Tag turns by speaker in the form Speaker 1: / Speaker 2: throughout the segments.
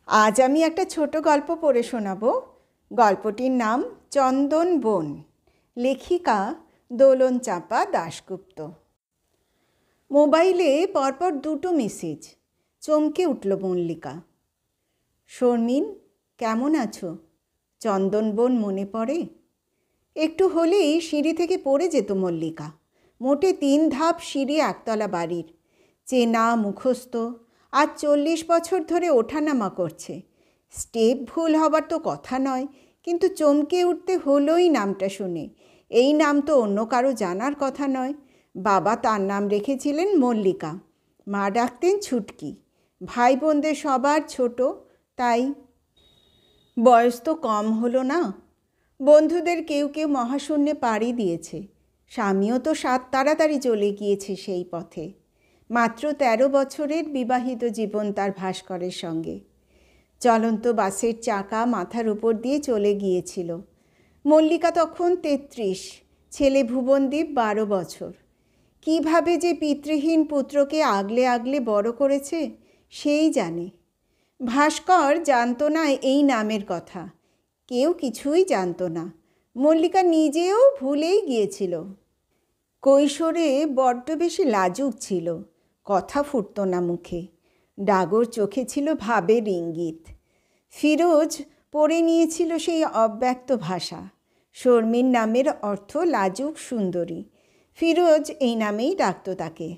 Speaker 1: আজ আমি একটা ছোট গল্প পড়ে শোনাব। গল্পটির নাম চন্দন বন। লেখিকা দোলন চাঁপা দাশগুপ্ত। মোবাইলে পরপর দুটো মেসেজ। চমকে উঠল মল্লিকা। শর্মিন, কেমন আছো? চন্দন বন মনে পড়ে? একটু হলেই সিঁড়ি থেকে পড়ে যেত মল্লিকা। মোটে 3 ধাপ সিঁড়ি একতলা বাড়ির। চেনা মুখস্থ, আজ 40 বছর ধরে ওঠানামা করছে। স্টেপ ভুল হবার তো কথা নয়, কিন্তু চমকে উঠতে হলোই নামটা শুনে। এই নাম তো অন্য কারো জানার কথা নয়। বাবা তার নাম রেখেছিলেন মল্লিকা, মা ডাকতেন ছুটকি। ভাই বোনদের সবার ছোট, তাই। বয়স তো কম হলো না। বন্ধুদের কেউ কেউ মহাশূন্যে পাড়ি দিয়েছে। স্বামীও তো তাড়াতাড়ি চলে গিয়েছে সেই পথে। মাত্র 13 বছরের বিবাহিত জীবন তার ভাস্করের সঙ্গে। চলন্ত বাসের চাকা মাথার উপর দিয়ে চলে গিয়েছিল। মল্লিকা তখন 33, ছেলে ভুবনদীপ 12 বছর। কিভাবে যে পিতৃহীন পুত্রকে আগলে আগলে বড় করেছে সেই জানে। ভাস্কর জানতো না এই নামের কথা। কেউ কিছুই জানতো না। মল্লিকা নিজেও ভুলেই গিয়েছিল। কৈশোরে বড্ড বেশি লাজুক ছিল। কথা ফুটত না মুখে। ডাগর চোখে ছিল ভাবের ইঙ্গিত। ফিরোজ পড়ে নিয়েছিল সেই অব্যক্ত ভাষা। শর্মিন নামের অর্থ লাজুক সুন্দরী। ফিরোজ এই নামেই ডাকত তাকে।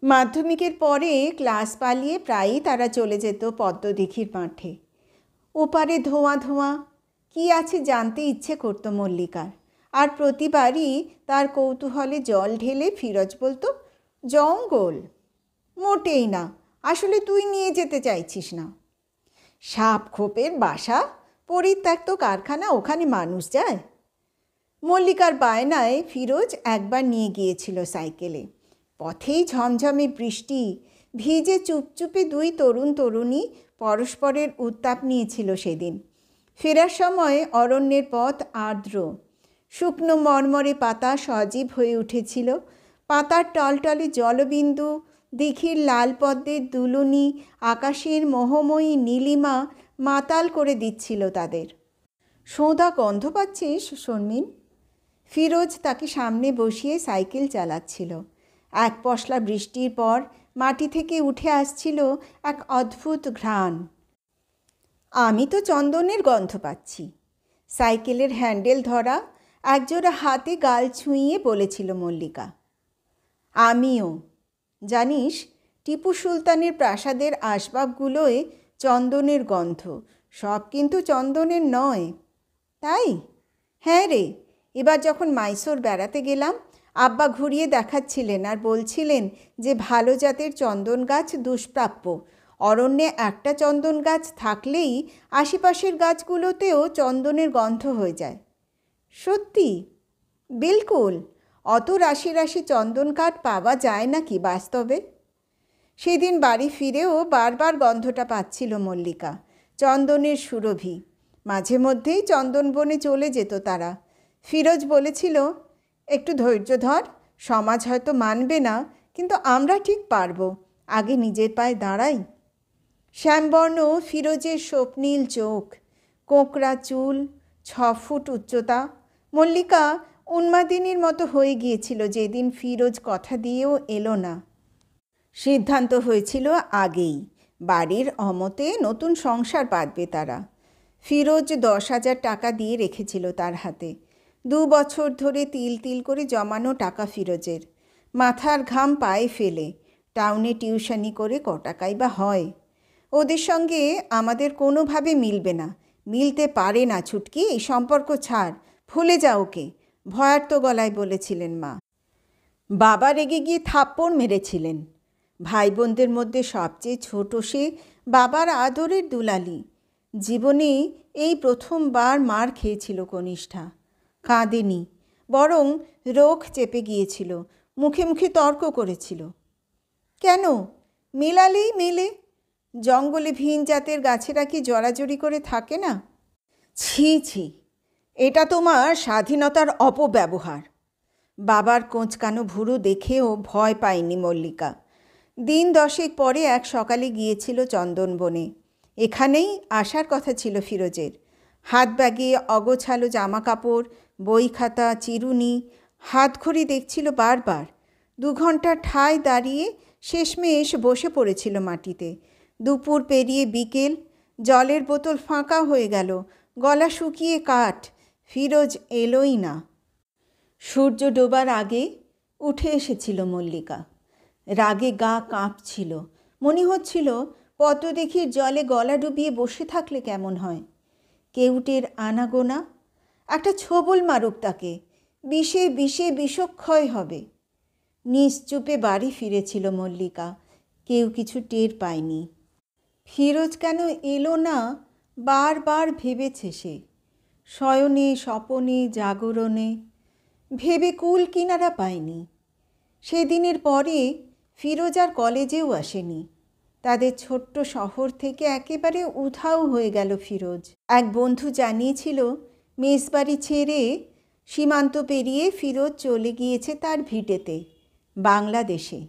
Speaker 1: মাধ্যমিকের পরে ক্লাস পালিয়ে প্রায়ই তারা চলে যেত পদ্মদিঘির মাঠে। ওপারে ধোঁয়া ধোঁয়া। কি আছে জানতে ইচ্ছে করত মল্লিকার। আর প্রতিবারই তার কৌতূহলে জল ঢেলে ফিরোজ বলতো, জঙ্গল। মোটেই না, আসলে তুই নিয়ে যেতে চাইছিস না। সাপ খোপের বাসা, পরিত্যক্ত কারখানা, ওখানে মানুষ যায়? মল্লিকার বায়নায় ফিরোজ একবার নিয়ে গিয়েছিল সাইকেলে। পথেই ঝমঝমে বৃষ্টি। ভিজে চুপচুপে 2 তরুণ তরুণী পরস্পরের উত্তাপ নিয়েছিল সেদিন। ফেরার সময় অরণ্যের পথ আর্দ্র। শুকনো মরমরে পাতা সজীব হয়ে উঠেছিল। পাতার টলটলে জলবিন্দু, দিঘির লাল পদ্মের দুলুনি, আকাশের মোহময়ী নীলিমা মাতাল করে দিচ্ছিল তাদের। সোঁদা গন্ধ পাচ্ছিস শর্মিন? ফিরোজ তাকে সামনে বসিয়ে সাইকেল চালাচ্ছিল। এক পশলা বৃষ্টির পর মাটি থেকে উঠে আসছিল এক অদ্ভুত ঘ্রাণ। আমি তো চন্দনের গন্ধ পাচ্ছি। সাইকেলের হ্যান্ডেল ধরা, একজোড়া হাতে গাল ছুঁইয়ে বলেছিল মল্লিকা। আমিও। জানিস, টিপু সুলতানের প্রাসাদের আসবাবগুলোয় চন্দনের গন্ধ। সব কিন্তু চন্দনের নয়। তাই? হ্যাঁ রে, এবার যখন মাইসোর বেড়াতে গেলাম, আব্বা ঘুরিয়ে দেখাচ্ছিলেন আর বলছিলেন যে ভালো জাতের চন্দন গাছ দুষ্প্রাপ্য। অরণ্যে একটা চন্দন গাছ থাকলেই আশেপাশের গাছগুলোতেও চন্দনের গন্ধ হয়ে যায়। সত্যি? বিলকুল। অত রাশি রাশি চন্দন কাঠ পাওয়া যায় নাকি বাস্তবে? সেদিন বাড়ি ফিরেও বারবার গন্ধটা পাচ্ছিল মল্লিকা। চন্দনের সুরভি। মাঝে মধ্যেই চন্দন বনে চলে যেত তারা। ফিরোজ বলেছিল, একটু ধৈর্য ধর, সমাজ হয়তো মানবে না, কিন্তু আমরা ঠিক পারবো। আগে নিজের পায়ে দাঁড়াই। শ্যামবর্ণ ফিরোজের স্বপ্নীল চোখ, কোঁকড়া চুল, 6 ফুট উচ্চতা। মল্লিকা উন্মাদিনীর মতো হয়ে গিয়েছিল যেদিন ফিরোজ কথা দিয়েও এলো না। সিদ্ধান্ত হয়েছিল আগেই, বাড়ির অমতে নতুন সংসার পাতবে তারা। ফিরোজ 10,000 টাকা দিয়ে রেখেছিল তার হাতে। 2 বছর ধরে তিল তিল করে জমানো টাকা ফিরোজের। মাথার ঘাম পায়ে ফেলে টাউনে টিউশনি করে ক টাকাই বা হয়। ওদের সঙ্গে আমাদের কোনোভাবে মিলবে না, মিলতে পারে না ছুটকি। এই সম্পর্ক ছাড়, ভুলে যা ওকে, ভয়ার্ত গলায় বলেছিলেন মা। বাবা রেগে গিয়ে থাপ্পড় মেরেছিলেন। ভাই বোনদের মধ্যে সবচেয়ে ছোট সে, বাবার আদরের দুলালি। জীবনে এই প্রথমবার মার খেয়েছিল কনিষ্ঠা। কাঁদেনি, বরং রোখ চেপে গিয়েছিল, মুখে মুখে তর্ক করেছিল। কেন? মেলালেই মেলে। জঙ্গলে ভিন জাতের গাছেরা কি জড়াজড়ি করে থাকে না? ছি ছি, এটা তোমার স্বাধীনতার অপব্যবহার। বাবার কোঁচকানো ভুরু দেখেও ভয় পায়নি মল্লিকা। 10 পরে এক সকালে গিয়েছিল চন্দনবনে। এখানেই আসার কথা ছিল ফিরোজের। হাত ব্যাগে অগোছালো জামা কাপড়, বই খাতা, চিরুনি, হাতঘড়ি দেখছিল বারবার। 2 ঘন্টা ঠায় দাঁড়িয়ে শেষমেশ বসে পড়েছিল মাটিতে। দুপুর পেরিয়ে বিকেল, জলের বোতল ফাঁকা হয়ে গেল, গলা শুকিয়ে কাঠ। ফিরোজ এলোই না। সূর্য ডোবার আগে উঠে এসেছিল মল্লিকা। রাগে গা কাঁপছিল। মনে হচ্ছিল পদ্মদিঘির জলে গলা ডুবিয়ে বসে থাকলে কেমন হয়। কেউটের আনাগোনা, একটা ছোবল মারুক তাকে, বিষে বিষে বিষক্ষয় হবে। নিশ্চুপে বাড়ি ফিরেছিল মল্লিকা। কেউ কিছু টের পায়নি। ফিরোজ কেন এলো না বারবার ভেবেছে সে। শয়নে, স্বপনে, জাগরণে ভেবে কুল কিনারা পায়নি। সেদিনের পরে ফিরোজ আর কলেজেও আসেনি। তাদের ছোট্ট শহর থেকে একেবারে উধাও হয়ে গেল ফিরোজ। এক বন্ধু জানিয়েছিল মেসবাড়ি ছেড়ে সীমান্ত পেরিয়ে ফিরোজ চলে গিয়েছে তার ভিটেতে, বাংলাদেশে।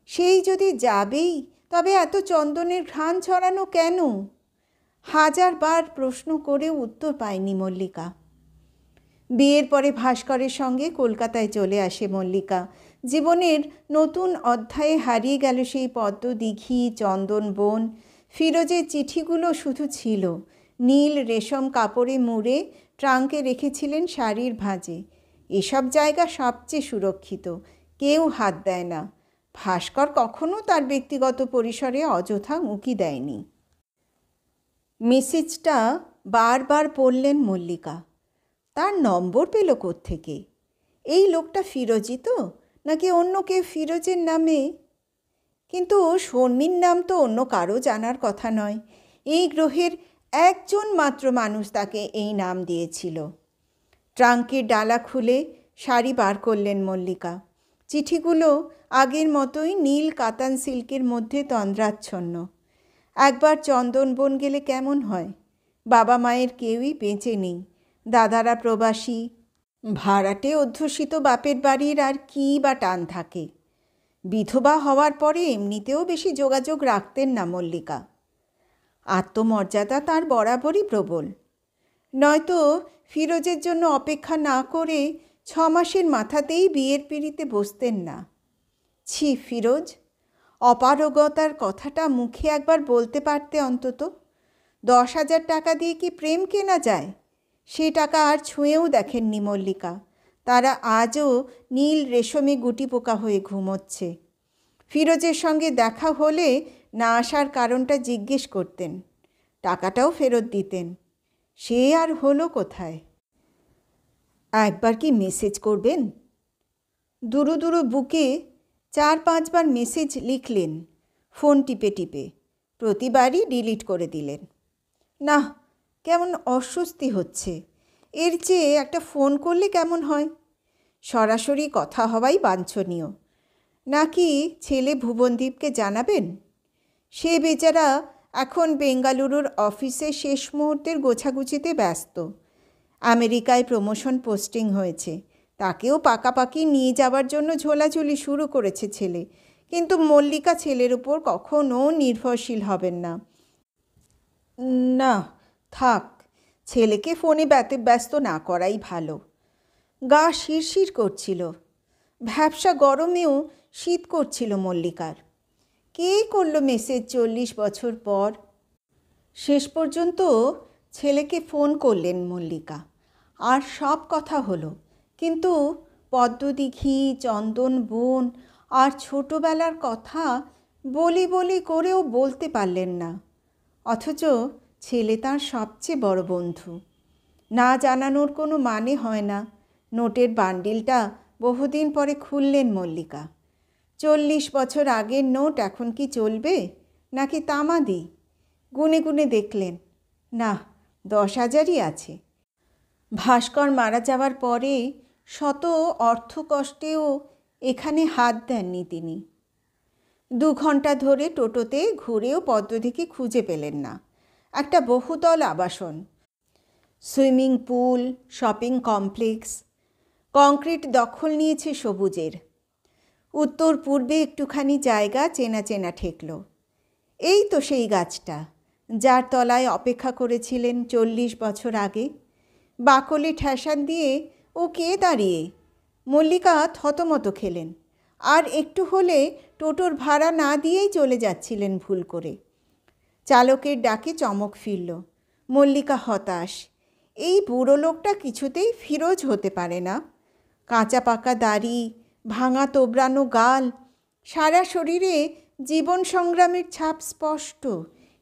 Speaker 1: সেই যদি যাবেই, তবে এত চন্দনের ঘ্রাণ ছড়ানো কেন? 1000 বার প্রশ্ন করেও উত্তর পায়নি মল্লিকা। বিয়ের পরে ভাস্করের সঙ্গে কলকাতায় চলে আসে মল্লিকা। জীবনের নতুন অধ্যায়ে হারিয়ে গেল সেই পদ্মদিঘি, চন্দন বন। ফিরোজের চিঠিগুলো শুধু ছিল। নীল রেশম কাপড়ে মুড়ে ট্রাঙ্কে রেখেছিলেন শাড়ির ভাঁজে। এসব জায়গা সবচেয়ে সুরক্ষিত, কেউ হাত দেয় না। ভাস্কর কখনো তার ব্যক্তিগত পরিসরে অযথা উঁকি দেয়নি। মেসেজটা বারবার পড়লেন মল্লিকা। তার নম্বর পেল কোত্থেকে? এই লোকটা ফিরোজই তো, নাকি অন্য কেউ ফিরোজের নামে? কিন্তু শর্মির নাম তো অন্য কারো জানার কথা নয়। এই গ্রহের একজন মাত্র মানুষ তাকে এই নাম দিয়েছিল। ট্রাঙ্কের ডালা খুলে শাড়ি বার করলেন মল্লিকা। চিঠিগুলো আগের মতোই নীল কাতান সিল্কের মধ্যে তন্দ্রাচ্ছন্ন। একবার চন্দনবন গেলে কেমন হয়? বাবা মায়ের কেউই বেঁচে নেই। দাদারা প্রবাসী। ভাড়াটে অধ্যুষিত বাপের বাড়ির আর কী বা টান থাকে? বিধবা হওয়ার পরে এমনিতেও বেশি যোগাযোগ রাখতেন না মল্লিকা। আত্মমর্যাদা তার বরাবরই প্রবল। নয়তো ফিরোজের জন্য অপেক্ষা না করে 6 মাসের মাথাতেই বিয়ের পিঁড়িতে বসতেন না। ছি ফিরোজ, অপারগতার কথাটা মুখে একবার বলতে পারতে অন্তত। 10,000 টাকা দিয়ে কি প্রেম কেনা যায়? সে টাকা আর ছুঁয়েও দেখেননি মল্লিকা। তারা আজও নীল রেশমে গুটি পোকা হয়ে ঘুমোচ্ছে। ফিরোজের সঙ্গে দেখা হলে না আসার কারণটা জিজ্ঞেস করতেন, টাকাটাও ফেরত দিতেন। সে আর হলো কোথায়? একবার কি মেসেজ করবেন? দুরু দুরু বুকে 4-5 বার মেসেজ লিখলেন, ফোন টিপে টিপে। প্রতিবারই ডিলিট করে দিলেন। না, কেমন অস্বস্তি হচ্ছে। এর চেয়ে একটা ফোন করলে কেমন হয়? সরাসরি কথা হওয়াই বাঞ্ছনীয়। নাকি ছেলে ভুবনদীপকে জানাবেন? সে বেচারা এখন বেঙ্গালুরুর অফিসে শেষ মুহূর্তের গোছাগুছিতে ব্যস্ত। আমেরিকায় প্রমোশন পোস্টিং হয়েছে, তাকেও পাকাপাকি নিয়ে যাওয়ার জন্য ঝোলাঝুলি শুরু করেছে ছেলে। কিন্তু মল্লিকা ছেলের উপর কখনো নির্ভরশীল হবেন না। না, থাক, ছেলেকে ফোনে ব্যস্ত না করাই ভালো। গা শিরশির করছিল। ভ্যাপসা গরমেও শীত করছিল মল্লিকার। কে করল মেসেজ 40 বছর পর? শেষ পর্যন্ত ছেলেকে ফোন করলেন মল্লিকা। আর সব কথা হলো, কিন্তু পদ্মদিঘি, চন্দন বন আর ছোটোবেলার কথা বলি বলি করেও বলতে পারলেন না। অথচ ছেলে তার সবচেয়ে বড় বন্ধু। না জানানোর কোনো মানে হয় না। নোটের বান্ডিলটা বহুদিন পরে খুললেন মল্লিকা। 40 বছর আগের নোট এখন কি চলবে, নাকি তামাদি? গুনে গুনে দেখলেন, না, 10,000ই আছে। ভাস্কর মারা যাওয়ার পরে শত অর্থকষ্টেও এখানে হাত দেননি তিনি। 2 ঘন্টা ধরে টোটোতে ঘুরেও পদ্মদিঘি খুঁজে পেলেন না। একটা বহুতল আবাসন, swimming pool, shopping complex, concrete দখল নিয়েছে সবুজের। উত্তর পূর্বে একটুখানি জায়গা চেনা চেনা ঠেকল। এই তো সেই গাছটা, যার তলায় অপেক্ষা করেছিলেন 40 বছর আগে। বাকলে ঠেসান দিয়ে ও কে দাঁড়িয়ে। মল্লিকা থতমত খেলেন। আর একটু হলে টোটোর ভাড়া না দিয়েই চলে যাচ্ছিলেন ভুল করে। চালকের ডাকে চমক ফিরল। মল্লিকা হতাশ। এই বুড়ো লোকটা কিছুতেই ফিরোজ হতে পারে না। কাঁচা পাকা দাড়ি, ভাঙা তোবড়ানো গাল, সারা শরীরে জীবন সংগ্রামের ছাপ স্পষ্ট।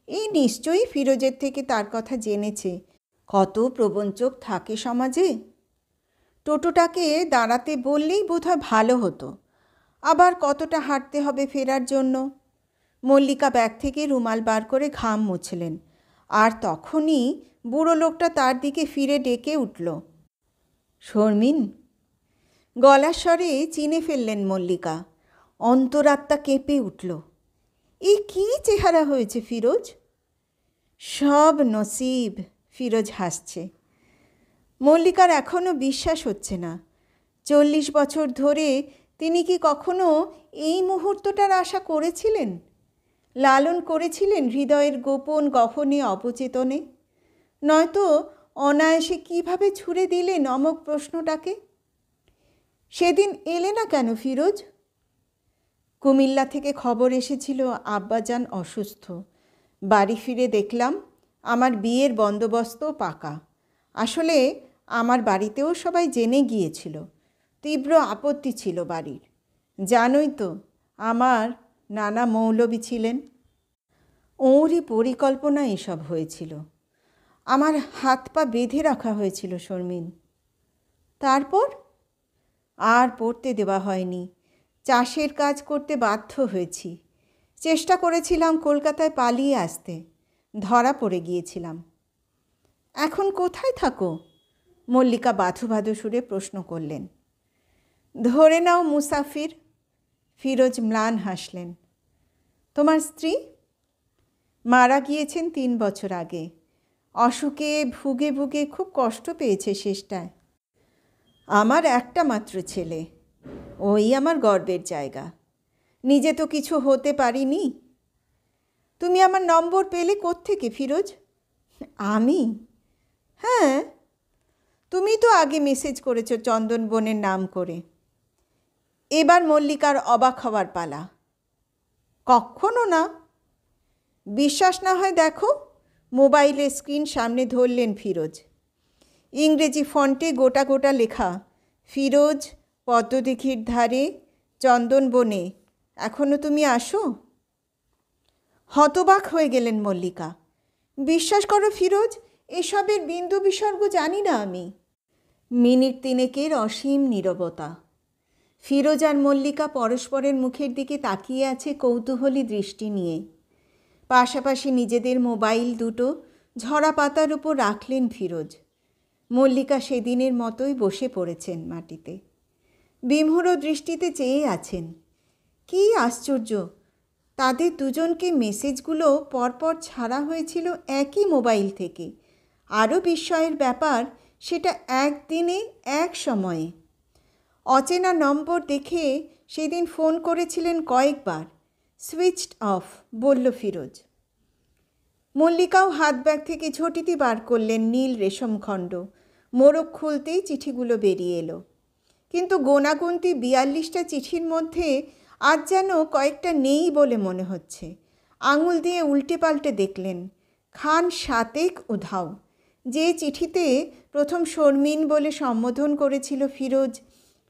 Speaker 1: এই নিশ্চয়ই ফিরোজের থেকে তার কথা জেনেছে। কত প্রবঞ্চক থাকে সমাজে। টোটোটাকে দাঁড়াতে বললেই বোধহয় ভালো হতো। আবার কতটা হাঁটতে হবে ফেরার জন্য। মল্লিকা ব্যাগ থেকে রুমাল বার করে ঘাম মুছলেন। আর তখনই বুড়ো লোকটা তার দিকে ফিরে ডেকে উঠল, শর্মিন। গলার স্বরে চিনে ফেললেন মল্লিকা। অন্তরাত্মা কেঁপে উঠল। এই কী চেহারা হয়েছে ফিরোজ। সব নসিব। ফিরোজ হাসছে। মল্লিকার এখনও বিশ্বাস হচ্ছে না। 40 বছর ধরে তিনি কি কখনো এই মুহূর্তটার আশা করেছিলেন? লালন করেছিলেন হৃদয়ের গোপন গহনে অবচেতনে? নয়তো অনায়াসে কিভাবে ছুড়ে দিলেন অমোঘ প্রশ্নটাকে? সেদিন এলে না কেন ফিরোজ? কুমিল্লা থেকে খবর এসেছিল আব্বাজান অসুস্থ। বাড়ি ফিরে দেখলাম আমার বিয়ের বন্দোবস্ত পাকা। আসলে আমার বাড়িতেও সবাই জেনে গিয়েছিল। তীব্র আপত্তি ছিল বাড়ির। জানোই তো আমার নানা মৌলবি ছিলেন। ওরই পরিকল্পনা এসব হয়েছিল। আমার হাত পা বেঁধে রাখা হয়েছিল শর্মিন। তারপর আর পড়তে দেওয়া হয়নি। চাষের কাজ করতে বাধ্য হয়েছি। চেষ্টা করেছিলাম কলকাতায় পালিয়ে আসতে। ধরা পড়ে গিয়েছিলাম। এখন কোথায় থাকো? মল্লিকা বাধু বাধু সুরে প্রশ্ন করলেন। ধরে নাও মুসাফির। ফিরোজ ম্লান হাসলেন। তোমার স্ত্রী? মারা গিয়েছেন 3 বছর আগে। অসুখে ভুগে ভুগে খুব কষ্ট পেয়েছে শেষটায়। আমার একটা মাত্র ছেলে। ওই আমার গর্বের জায়গা। নিজে তো কিছু হতে পারিনি। তুমি আমার নম্বর পেলে কোত্থেকে ফিরোজ? আমি? হ্যাঁ, তুমি তো আগে মেসেজ করেছো চন্দনবনের নাম করে। এবার মল্লিকার অবাক হওয়ার পালা। কখনো না। বিশ্বাস না হয় দেখো। মোবাইলের স্ক্রিন সামনে ধরলেন ফিরোজ। ইংরেজি ফন্টে গোটা গোটা লেখা, ফিরোজ, পদ্মদিঘির ধারে, চন্দনবনে। এখনো তুমি আসো? হতবাক হয়ে গেলেন মল্লিকা। বিশ্বাস করো ফিরোজ, এসবের বিন্দু বিসর্গ জানি না আমি। মিনিট 3 অসীম নীরবতা। ফিরোজ আর মল্লিকা পরস্পরের মুখের দিকে তাকিয়ে আছে কৌতূহলী দৃষ্টি নিয়ে। পাশাপাশি নিজেদের মোবাইল দুটো ঝরা পাতার উপর রাখলেন ফিরোজ। মল্লিকা সেদিনের মতোই বসে পড়েছেন মাটিতে। বিমূঢ় দৃষ্টিতে চেয়ে আছেন। কী আশ্চর্য, তাদের দুজনকে মেসেজগুলো পরপর ছাড়া হয়েছিল একই মোবাইল থেকে। আরও বিস্ময়ের ব্যাপার, সেটা একদিনে এক সময়ে। অচেনা নম্বর দেখে সেদিন ফোন করেছিলেন কয়েকবার। সুইচড অফ বলল ফিরোজ। মল্লিকাও হাত ব্যাগ থেকে ঝটিতি বার করলেন নীল রেশম খণ্ড। মোড়ক খুলতেই চিঠিগুলো বেরিয়ে এলো। কিন্তু গোনাগুনতি 42টা চিঠির মধ্যে আজ যেন কয়েকটা নেই বলে মনে হচ্ছে। আঙুল দিয়ে উল্টে পাল্টে দেখলেন। খান সাতেক উধাও। যে চিঠিতে প্রথম শর্মিন বলে সম্বোধন করেছিল ফিরোজ,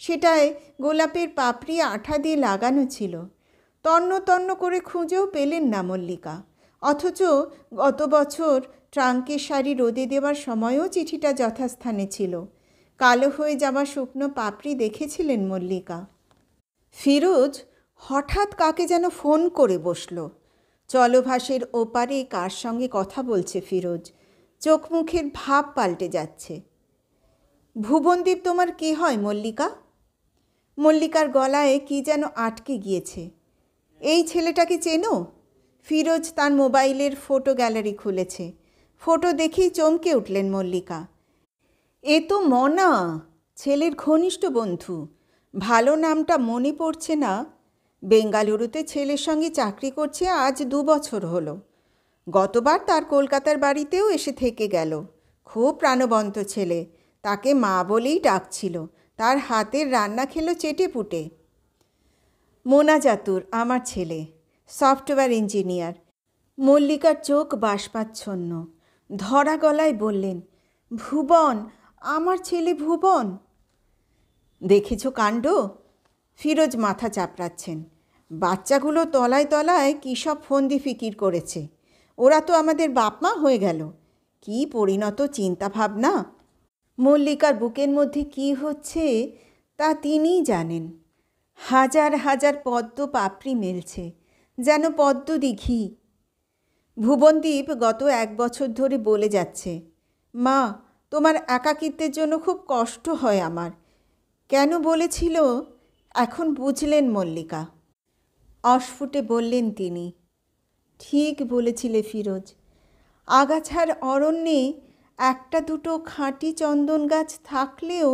Speaker 1: সেটায় গোলাপের পাপড়ি আঠা দিয়ে লাগানো ছিল। তন্ন তন্ন করে খুঁজেও পেলেন না মল্লিকা। অথচ গত বছর ট্রাঙ্কের শাড়ি রোদে দেওয়ার সময়ও চিঠিটা যথাস্থানে ছিল। কালো হয়ে যাওয়া শুকনো পাপড়ি দেখেছিলেন মল্লিকা। ফিরোজ হঠাৎ কাকে যেন ফোন করে বসল। চলভাসের ওপারে কার সঙ্গে কথা বলছে ফিরোজ। চোখ মুখের ভাব পাল্টে যাচ্ছে। ভুবনদীপ তোমার কে হয় মল্লিকা? মল্লিকার গলায় কি যেন আটকে গিয়েছে। এই ছেলেটাকে চেনো? ফিরোজ তার মোবাইলের ফটো গ্যালারি খুলেছে। ফটো দেখেই চমকে উঠলেন মল্লিকা। এ তো মনা, ছেলের ঘনিষ্ঠ বন্ধু। ভালো নামটা মনে পড়ছে না। বেঙ্গালুরুতে ছেলের সঙ্গে চাকরি করছে আজ 2 বছর হলো। গতবার তার কলকাতার বাড়িতেও এসে থেকে গেল। খুব প্রাণবন্ত ছেলে, তাকে মা বলেই ডাকছিল। তার হাতের রান্না খেলো চেটেপুটে। মোনাজাতুর আমার ছেলে, সফটওয়্যার ইঞ্জিনিয়ার। মল্লিকার চোখ বাষ্পাচ্ছন্ন, ধরা গলায় বললেন, ভুবন, আমার ছেলে ভুবন। দেখেছ কাণ্ড? ফিরোজ মাথা চাপড়াচ্ছেন। বাচ্চাগুলো তলায় তলায় কী সব ফন্দি ফিকির করেছে। ওরা তো আমাদের বাপমা হয়ে গেল। কি পরিণত চিন্তাভাবনা! মল্লিকার বুকের মধ্যে কি হচ্ছে তা তিনিই জানেন। হাজার হাজার পদ্ম পাপড়ি মেলছে, যেন পদ্ম দিঘি। ভুবনদীপ গত 1 বছর ধরে বলে যাচ্ছে, মা, তোমার একাকিত্বের জন্য খুব কষ্ট হয় আমার। কেন বলেছিল এখন বুঝলেন মল্লিকা। অস্ফুটে বললেন তিনি, ঠিক বলেছিলে ফিরোজ। আগাছার অরণ্যে 1-2 খাঁটি চন্দন গাছ থাকলেও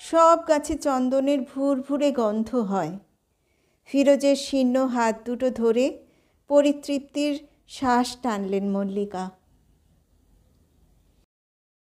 Speaker 1: সব গাছে চন্দনের ভুরভুরে গন্ধ হয়। ফিরোজের শীর্ণ হাত দুটো ধরে পরিতৃপ্তির শ্বাস টানলেন মল্লিকা।